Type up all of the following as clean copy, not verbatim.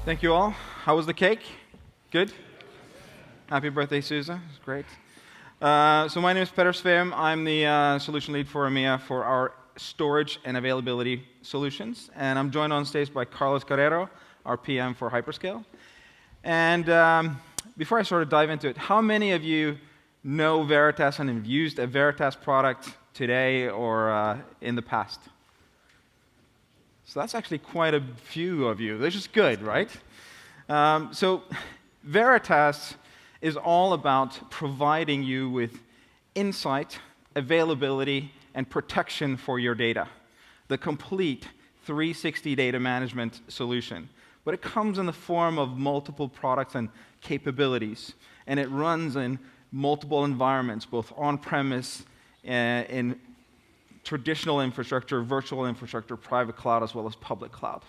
Thank you all. How was the cake? Good? Happy birthday, Susan. It's great. So my name is Sveum. I'm the solution lead for EMEA for our storage and availability solutions. And I'm joined on stage by Carrero, our PM for HyperScale. And before I sort of dive into it, how many of you know Veritas and have used a Veritas product today or in the past? So that's actually quite a few of you, which is good, right? So Veritas is all about providing you with insight, availability, and protection for your data. The complete 360 data management solution. But it comes in the form of multiple products and capabilities. And it runs in multiple environments, both on-premise, in traditional infrastructure, virtual infrastructure, private cloud, as well as public cloud.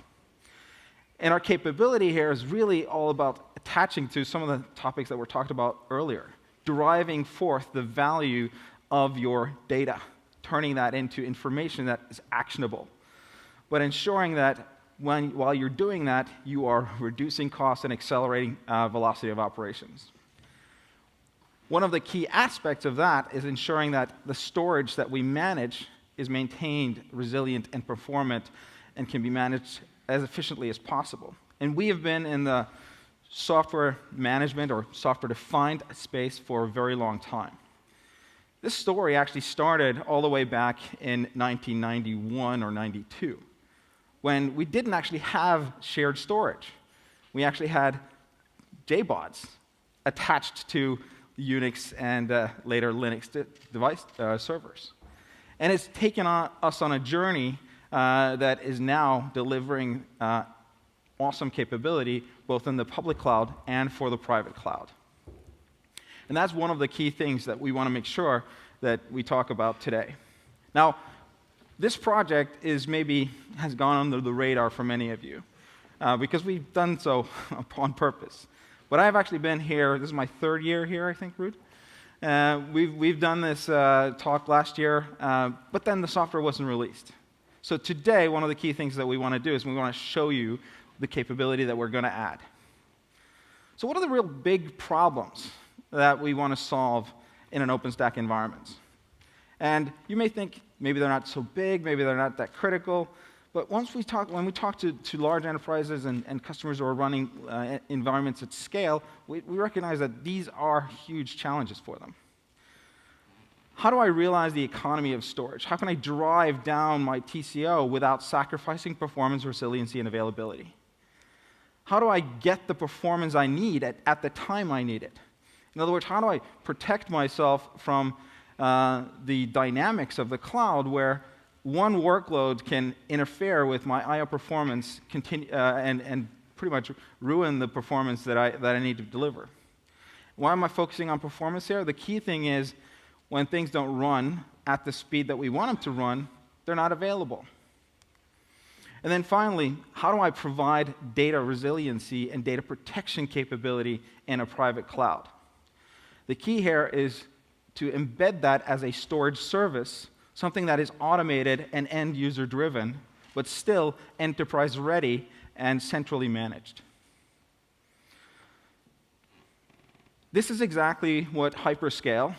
And our capability here is really all about attaching to some of the topics that were talked about earlier, deriving forth the value of your data, turning that into information that is actionable, but ensuring that while you're doing that, you are reducing costs and accelerating velocity of operations. One of the key aspects of that is ensuring that the storage that we manage is maintained, resilient, and performant, and can be managed as efficiently as possible. And we have been in the software management or software-defined space for a very long time. This story actually started all the way back in 1991 or 92, when we didn't actually have shared storage. We actually had JBODs attached to Unix and later Linux device servers. And it's taken us on a journey that is now delivering awesome capability, both in the public cloud and for the private cloud. And that's one of the key things that we want to make sure that we talk about today. Now, this project has gone under the radar for many of you, because we've done so on purpose. But I've actually been here, this is my third year here, I think, Ruud. We've done this talk last year, but then the software wasn't released. So today, one of the key things that we want to do is we want to show you the capability that we're going to add. So what are the real big problems that we want to solve in an OpenStack environment? And you may think maybe they're not so big, maybe they're not that critical, but when we talk to large enterprises and customers who are running environments at scale, we recognize that these are huge challenges for them. How do I realize the economy of storage? How can I drive down my TCO without sacrificing performance, resiliency, and availability? How do I get the performance I need at the time I need it? In other words, how do I protect myself from the dynamics of the cloud where one workload can interfere with my I/O performance and pretty much ruin the performance that I need to deliver? Why am I focusing on performance here? The key thing is when things don't run at the speed that we want them to run, they're not available. And then finally, how do I provide data resiliency and data protection capability in a private cloud? The key here is to embed that as a storage service, something that is automated and end-user driven, but still enterprise-ready and centrally managed. This is exactly what HyperScale,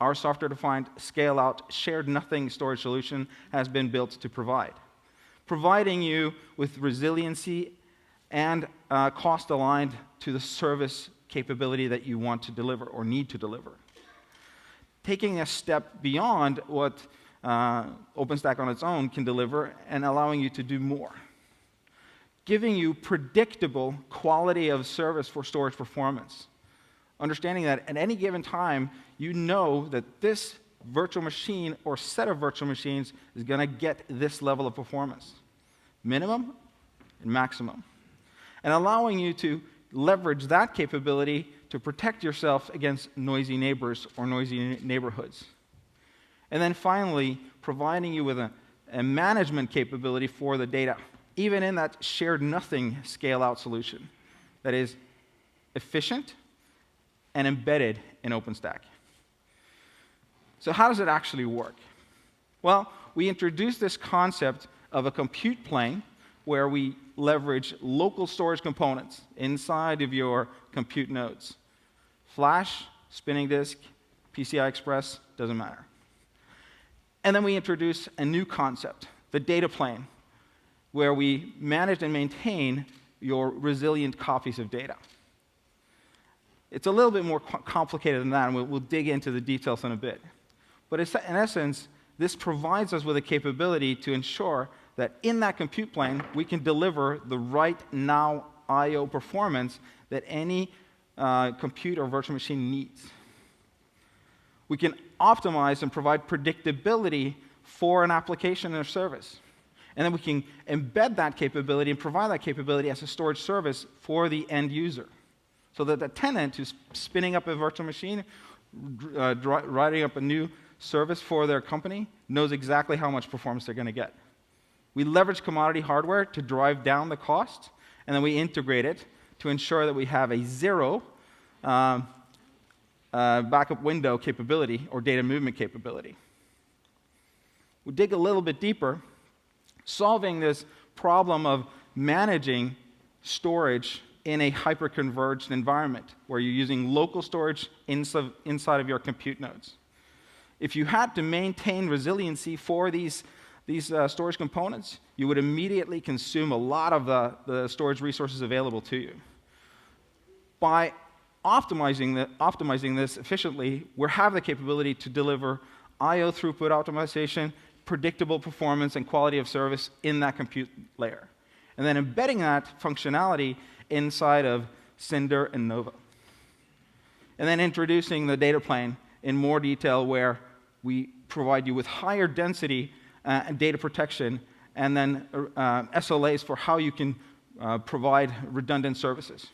our software-defined, scale-out, shared-nothing storage solution, has been built to provide. Providing you with resiliency and cost-aligned to the service capability that you want to deliver or need to deliver. Taking a step beyond what OpenStack on its own can deliver and allowing you to do more. Giving you predictable quality of service for storage performance. Understanding that at any given time, you know that this virtual machine or set of virtual machines is going to get this level of performance. Minimum and maximum. And allowing you to leverage that capability to protect yourself against noisy neighbors or noisy neighborhoods. And then finally, providing you with a management capability for the data, even in that shared nothing scale-out solution that is efficient and embedded in OpenStack. So how does it actually work? Well, we introduced this concept of a compute plane where we leverage local storage components inside of your compute nodes. Flash, spinning disk, PCI Express, doesn't matter. And then we introduce a new concept, the data plane, where we manage and maintain your resilient copies of data. It's a little bit more complicated than that, and we'll dig into the details in a bit. But in essence, this provides us with a capability to ensure that in that compute plane, we can deliver the right now I/O performance that any compute or virtual machine needs. We can optimize and provide predictability for an application or service. And then we can embed that capability and provide that capability as a storage service for the end user. So that the tenant who's spinning up a virtual machine, writing up a new service for their company, knows exactly how much performance they're going to get. We leverage commodity hardware to drive down the cost, and then we integrate it to ensure that we have a zero backup window capability or data movement capability. We dig a little bit deeper, solving this problem of managing storage in a hyper-converged environment where you're using local storage inside of your compute nodes. If you had to maintain resiliency for these storage components, you would immediately consume a lot of the storage resources available to you. By optimizing this efficiently, we have the capability to deliver I/O throughput optimization, predictable performance, and quality of service in that compute layer. And then embedding that functionality inside of Cinder and Nova. And then introducing the data plane in more detail where we provide you with higher density and data protection, and then SLAs for how you can provide redundant services.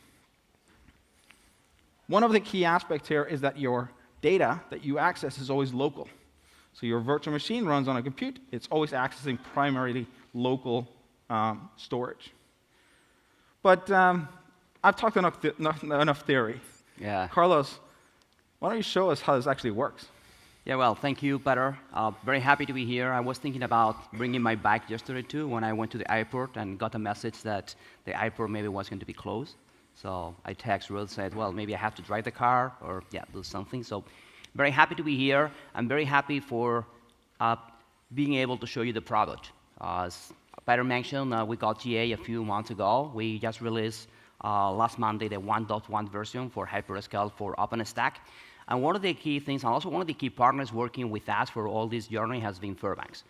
One of the key aspects here is that your data that you access is always local. So your virtual machine runs on a compute. It's always accessing primarily local storage. But I've talked enough theory. Yeah. Carlos, why don't you show us how this actually works? Yeah, well, thank you, Peter. Very happy to be here. I was thinking about bringing my bike yesterday, too, when I went to the airport and got a message that the airport maybe was going to be closed. So I texted Ruth, said, well, maybe I have to drive the car or, yeah, do something. So very happy to be here. I'm very happy for being able to show you the product. As Peter mentioned, we got GA a few months ago. We just released last Monday the 1.1 version for HyperScale for OpenStack. And one of the key things, and also one of the key partners working with us for all this journey has been Fairbanks.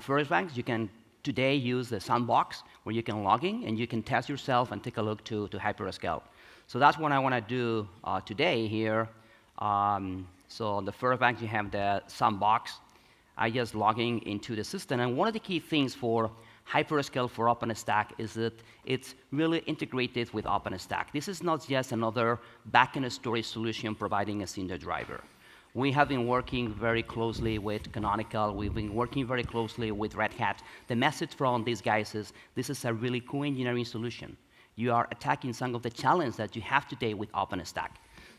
Fairbanks, you can today use the sandbox where you can log in and you can test yourself and take a look to HyperScale. So that's what I want to do today here. So on the Fairbanks, you have the sandbox. I just logging into the system. And one of the key things for HyperScale for OpenStack is that it's really integrated with OpenStack. This is not just another backend storage solution providing a Cinder driver. We have been working very closely with Canonical. We've been working very closely with Red Hat. The message from these guys is this is a really cool engineering solution. You are attacking some of the challenges that you have today with OpenStack.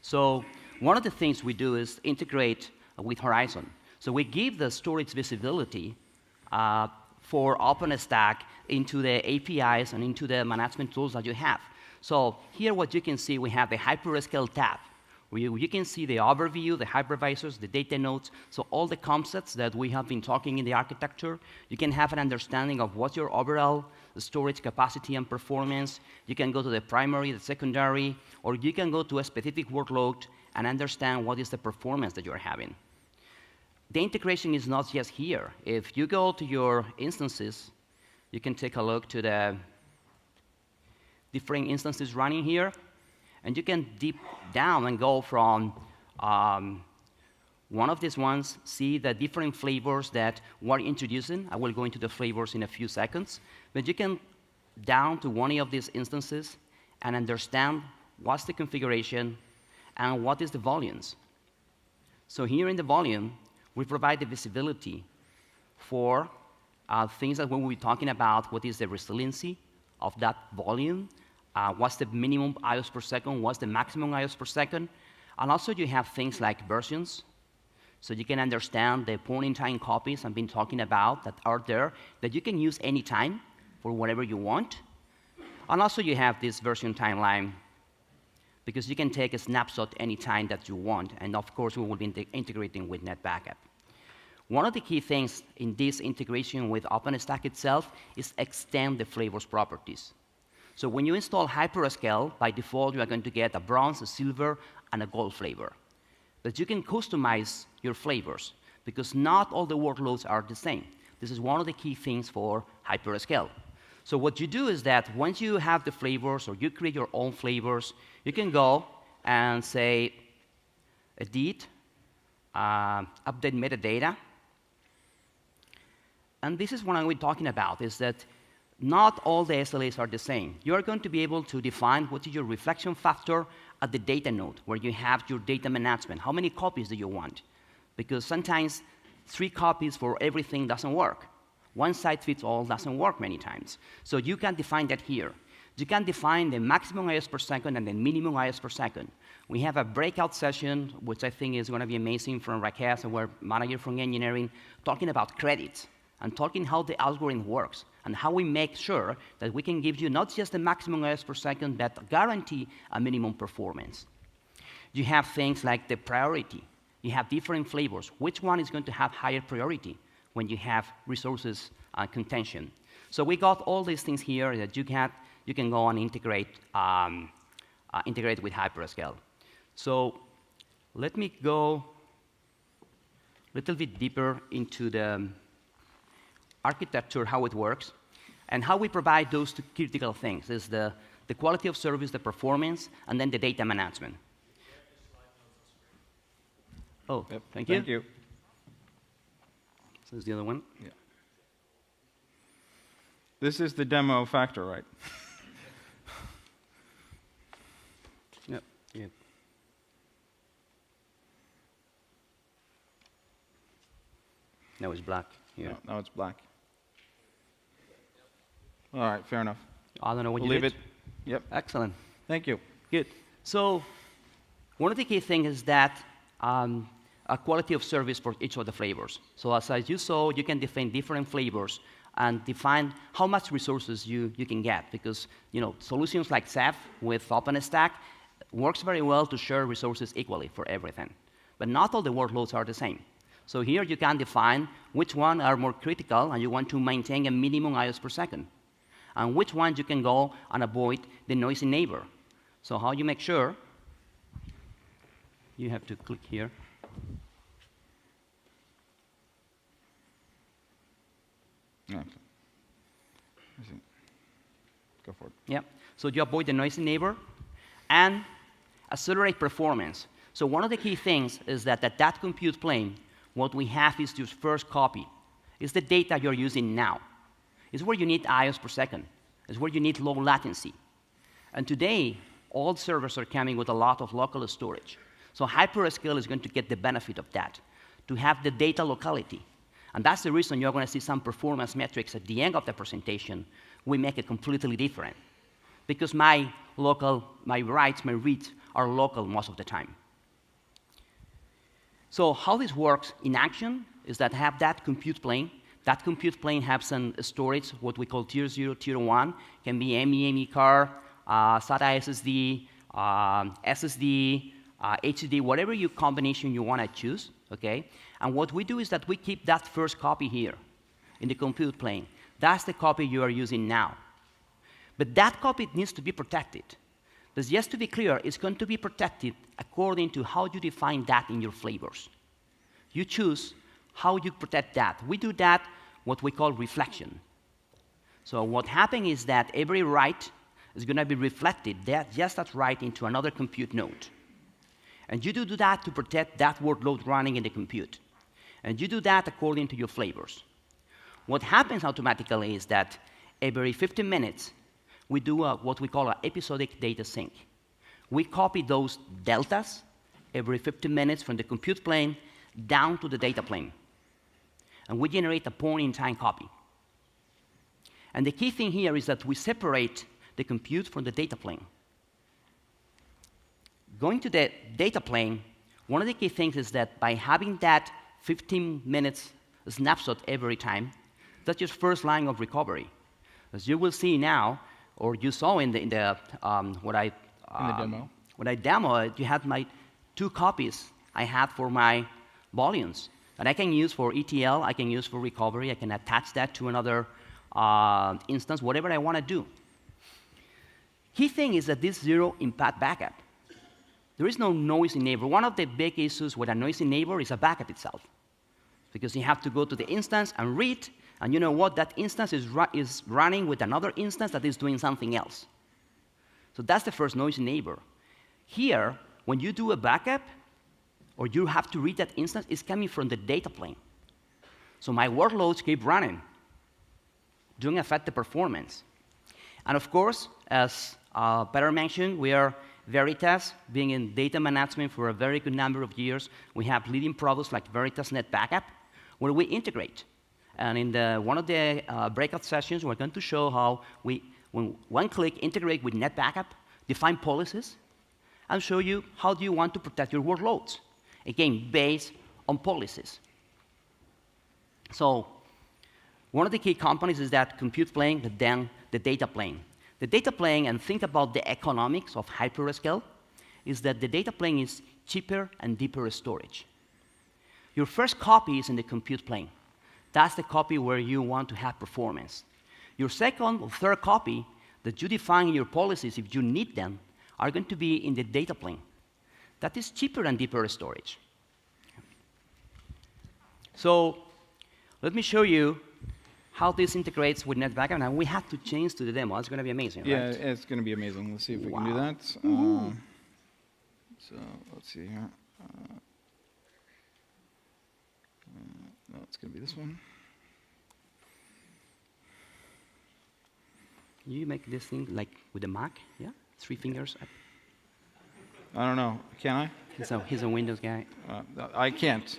So one of the things we do is integrate with Horizon. So we give the storage visibility for OpenStack into the APIs and into the management tools that you have. So here what you can see, we have the HyperScale tab, where you can see the overview, the hypervisors, the data nodes, so all the concepts that we have been talking in the architecture. You can have an understanding of what's your overall storage capacity and performance. You can go to the primary, the secondary, or you can go to a specific workload and understand what is the performance that you're having. The integration is not just here. If you go to your instances, you can take a look to the different instances running here, and you can deep down and go from one of these ones, see the different flavors that we're introducing. I will go into the flavors in a few seconds. But you can down to one of these instances and understand what's the configuration and what is the volumes. So here in the volume, we provide the visibility for things that when we're talking about what is the resiliency of that volume, what's the minimum IOs per second, what's the maximum IOs per second. And also you have things like versions. So you can understand the point-in-time copies I've been talking about that are there that you can use anytime for whatever you want. And also you have this version timeline, because you can take a snapshot anytime that you want. And of course, we will be integrating with NetBackup. One of the key things in this integration with OpenStack itself is extend the flavors properties. So when you install HyperScale, by default, you are going to get a bronze, a silver, and a gold flavor. But you can customize your flavors, because not all the workloads are the same. This is one of the key things for HyperScale. So what you do is that once you have the flavors, or you create your own flavors, you can go and say, edit, update metadata. And this is what I'm talking about, is that not all the SLAs are the same. You are going to be able to define what is your reflection factor at the data node, where you have your data management. How many copies do you want? Because sometimes 3 copies for everything doesn't work. One size fits all doesn't work many times. So you can define that here. You can define the maximum IOs per second and the minimum IOs per second. We have a breakout session, which I think is going to be amazing, from Rakesh, our manager from engineering, talking about credits and talking how the algorithm works and how we make sure that we can give you not just the maximum IOs per second, but guarantee a minimum performance. You have things like the priority. You have different flavors. Which one is going to have higher priority when you have resources contention? So we got all these things here that you can go and integrate with HyperScale. So let me go a little bit deeper into the architecture, how it works, and how we provide those 2 critical things, is the quality of service, the performance, and then the data management. Oh, yep. Thank you. Thank you. So is the other one? Yeah. This is the demo factor, right? Yep. Yep. Now it's black here. No, now it's black. All right, fair enough. I don't know what you leave did. it. Yep. Excellent. Thank you. Good. So one of the key things is that a quality of service for each of the flavors. So as you saw, you can define different flavors and define how much resources you can get, because solutions like Ceph with OpenStack works very well to share resources equally for everything. But not all the workloads are the same. So here you can define which one are more critical and you want to maintain a minimum IOs per second, and which ones you can go and avoid the noisy neighbor. So how you make sure, you have to click here. Yeah. Go for it. Yeah. So you avoid the noisy neighbor and accelerate performance. So one of the key things is that at that compute plane, what we have is your first copy. It's the data you're using now. It's where you need IOs per second. It's where you need low latency. And today, all servers are coming with a lot of local storage. So HyperScale is going to get the benefit of that, to have the data locality. And that's the reason you're going to see some performance metrics at the end of the presentation. We make it completely different, because my writes, my reads are local most of the time. So how this works in action is that have that compute plane. That compute plane has some storage, what we call tier 0, tier 1. Can be MEME car, SATA SSD, SSD, HDD, whatever your combination you want to choose, okay? And what we do is that we keep that first copy here in the compute plane. That's the copy you are using now. But that copy needs to be protected. But just to be clear, it's going to be protected according to how you define that in your flavors. You choose how you protect that. We do that what we call reflection. So what happens is that every write is going to be reflected, just that write, into another compute node. And you do that to protect that workload running in the compute. And you do that according to your flavors. What happens automatically is that every 15 minutes, we do what we call an episodic data sync. We copy those deltas every 15 minutes from the compute plane down to the data plane. And we generate a point-in-time copy. And the key thing here is that we separate the compute from the data plane. Going to the data plane, one of the key things is that by having that 15 minutes snapshot every time, that's your first line of recovery. As you will see now, or you saw in the what I In the demo. when I demoed, you had my 2 copies I had for my volumes. And I can use for ETL, I can use for recovery, I can attach that to another instance, whatever I want to do. Key thing is that this zero impact backup. There is no noisy neighbor. One of the big issues with a noisy neighbor is a backup itself. Because you have to go to the instance and read, and you know what? That instance is running with another instance that is doing something else. So that's the first noisy neighbor. Here, when you do a backup, or you have to read that instance, it's coming from the data plane. So my workloads keep running, doing affect the performance. And of course, as Peter mentioned, we are Veritas, being in data management for a very good number of years. We have leading products like Veritas Net Backup, where we integrate. And in one of the breakout sessions, we're going to show how we, when one-click, integrate with Net Backup, define policies, and show you how do you want to protect your workloads. Again, based on policies. So one of the key components is that compute plane, then the data plane. The data plane, and think about the economics of HyperScale, is that the data plane is cheaper and deeper storage. Your first copy is in the compute plane. That's the copy where you want to have performance. Your second or third copy that you define in your policies, if you need them, are going to be in the data plane. That is cheaper and deeper storage. So let me show you how this integrates with Net Backup. Now we have to change to the demo. It's going to be amazing, Yeah, right? it's going to be amazing. Let's see if we can do Wow. that. So let's see here. No, it's going to be this one. You make this thing like with the Mac, yeah? 3 fingers up. I don't know. Can I? He's a Windows guy. I can't.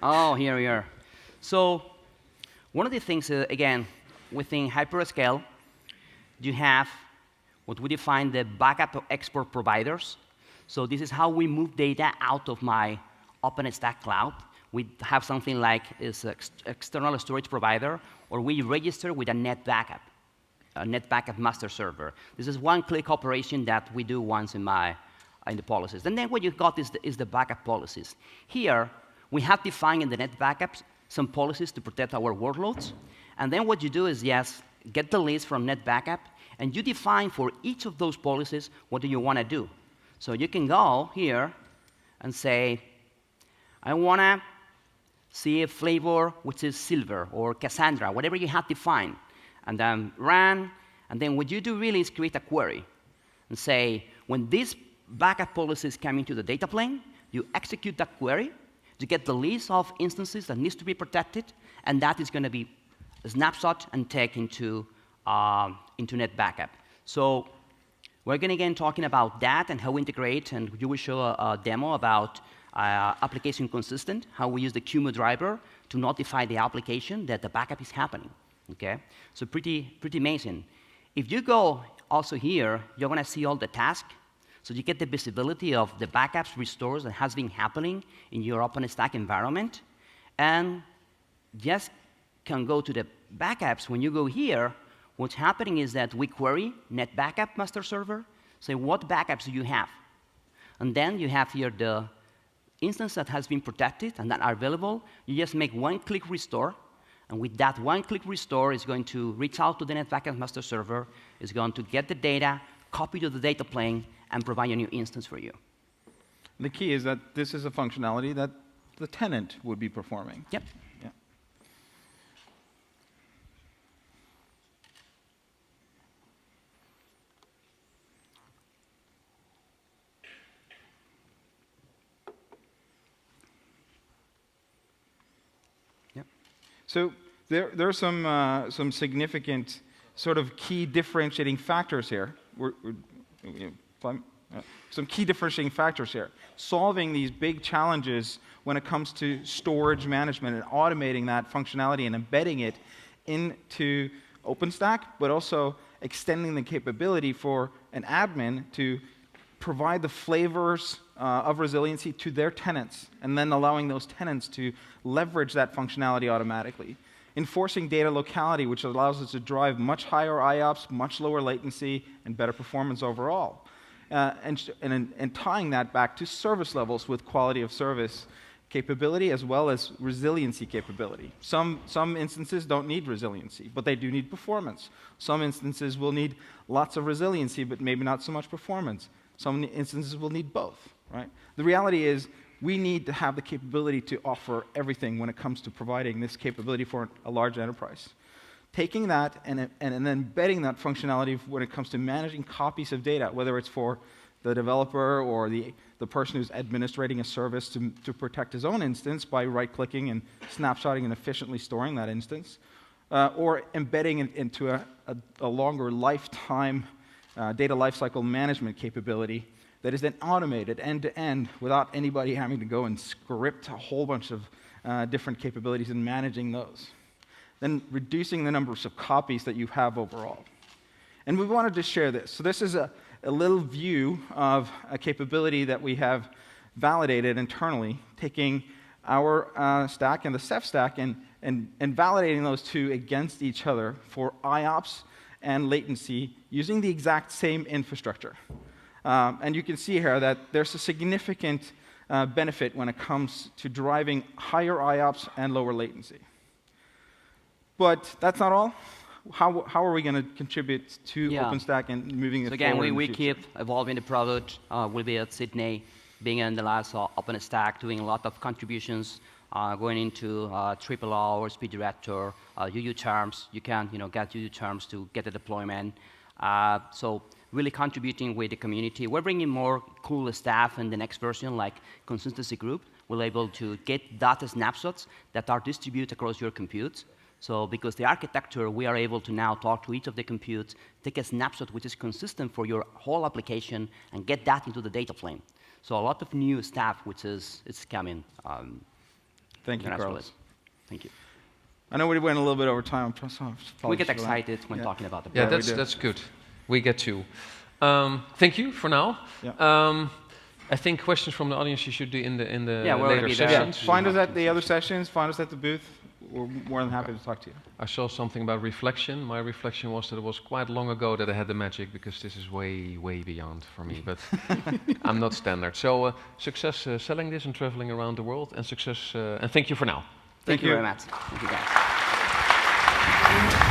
Oh, here we are. So one of the things, again, within HyperScale, you have what we define the backup export providers. So this is how we move data out of my OpenStack cloud. We have something like is external storage provider, or we register with a Net Backup, a Net Backup master server. This is one-click operation that we do once in the policies. And then what you got is the backup policies. Here, we have defined in the Net Backups some policies to protect our workloads. And then what you do is, yes, get the list from Net Backup, and you define for each of those policies what do you want to do. So you can go here and say, I want to see a flavor which is silver or Cassandra, whatever you have defined, and then run. And then what you do really is create a query and say, when this backup policy is coming to the data plane, you execute that query, you get the list of instances that needs to be protected, and that is going to be a snapshot and taken into Net Backup. So we're going to again talking about that and how we integrate, and you will show a demo about application consistent, how we use the QEMU driver to notify the application that the backup is happening. Okay, so pretty amazing. If you go also here, you're going to see all the tasks. So you get the visibility of the backups, restores that has been happening in your OpenStack environment. And just can go to the backups. When you go here, what's happening is that we query Net Backup master server, say what backups do you have? And then you have here the instance that has been protected and that are available. You just make one-click restore. And with that one-click restore, it's going to reach out to the Net Backup master server. It's going to get the data, copy to the data plane, and provide a new instance for you. The key is that this is a functionality that the tenant would be performing. Yep. Yeah. Yep. So there are some significant sort of key differentiating factors here. Some key differentiating factors here. Solving these big challenges when it comes to storage management and automating that functionality and embedding it into OpenStack, but also extending the capability for an admin to provide the flavors of resiliency to their tenants, and then allowing those tenants to leverage that functionality automatically. enforcing data locality, which allows us to drive much higher IOPS, much lower latency, and better performance overall. And tying that back to service levels with quality of service capability as well as resiliency capability. Some instances don't need resiliency, but they do need performance. Some instances will need lots of resiliency, but maybe not so much performance. Some instances will need both, right? The reality is we need to have the capability to offer everything when it comes to providing this capability for a large enterprise. Taking that and then embedding that functionality when it comes to managing copies of data, whether it's for the developer or the person who's administrating a service to protect his own instance by right-clicking and snapshotting and efficiently storing that instance, or embedding it into a longer lifetime data lifecycle management capability that is then automated end-to-end without anybody having to go and script a whole bunch of different capabilities and managing those. Then reducing the numbers of copies that you have overall. And we wanted to share this. So this is a little view of a capability that we have validated internally, taking our stack and the Ceph stack and validating those two against each other for IOPS and latency using the exact same infrastructure. And you can see here that there's a significant benefit when it comes to driving higher IOPS and lower latency. But that's not all. How are we going to contribute to OpenStack and moving it forward? So again, we keep evolving the product. We'll be at Sydney, being in the last OpenStack, doing a lot of contributions, going into triple O or speed director, UU terms. You can get UU terms to get the deployment. So really contributing with the community. We're bringing more cool stuff in the next version, like consistency group. We're able to get data snapshots that are distributed across your compute. So because the architecture, we are able to now talk to each of the computes, take a snapshot which is consistent for your whole application, and get that into the data plane. So a lot of new stuff which is coming. Thank you, Carlos. Thank you. I know we went a little bit over time. We get excited when talking about the product. Yeah, that's good. We get to. Thank you for now. Yeah. I think questions from the audience you should do in the later sessions. Yeah. Find us at the other sessions. Find us at the booth. We're more than happy to talk to you. I saw something about reflection. My reflection was that it was quite long ago that I had the magic, because this is way, way beyond for me. But I'm not standard. So success selling this and traveling around the world, and success. And thank you for now. Thank you very much. Thank you, guys.